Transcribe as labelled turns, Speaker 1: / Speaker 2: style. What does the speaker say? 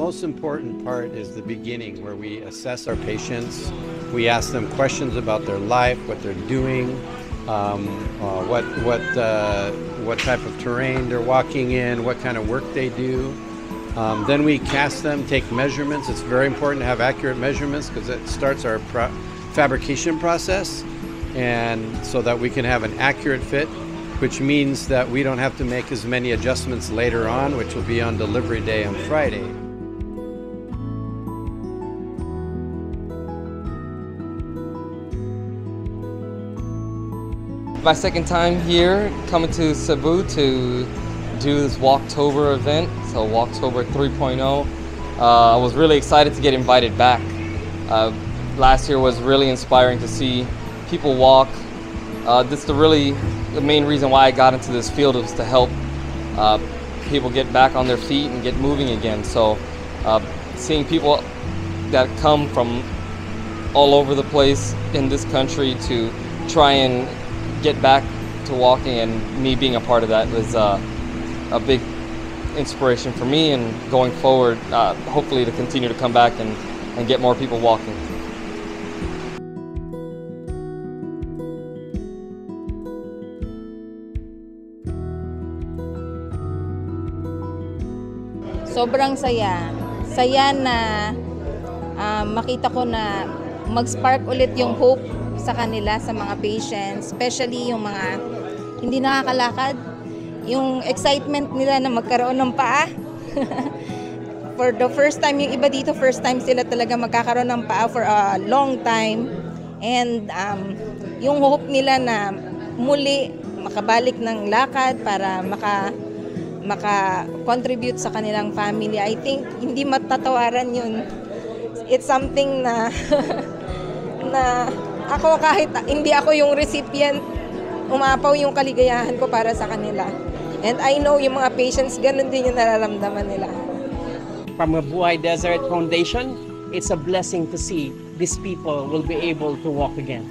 Speaker 1: most important part is the beginning, where we assess our patients. We ask them questions about their life, what they're doing, what type of terrain they're walking in, what kind of work they do. Then we cast them, take measurements. It's very important to have accurate measurements because it starts our fabrication process, and so that we can have an accurate fit, which means that we don't have to make as many adjustments later on, which will be on delivery day on Friday.
Speaker 2: My second time here, coming to Cebu to do this Walktober event, so Walktober 3.0. I was really excited to get invited back. Last year was really inspiring to see people walk. This is the main reason why I got into this field, was to help people get back on their feet and get moving again. So seeing people that come from all over the place in this country to try and get back to walking, and me being a part of that was a big inspiration for me, and going forward, hopefully to continue to come back and get more people walking.
Speaker 3: Sobrang saya. Saya na makita ko na mag-spark ulit yung hope sa kanila, sa mga patients, especially yung mga hindi nakakalakad. Yung excitement nila na magkaroon ng paa. For the first time, yung iba dito, first time sila talaga magkakaroon ng paa for a long time. And yung hope nila na muli makabalik ng lakad para maka-contribute sa kanilang family, I think hindi matatawaran yun. It's something na na ako, kahit hindi ako yung recipient, umapaw yung kaligayahan ko para sa kanila. And I know yung mga patients, ganun din yung nararamdaman nila.
Speaker 4: From Mabuhay Desert Foundation, it's a blessing to see these people will be able to walk again.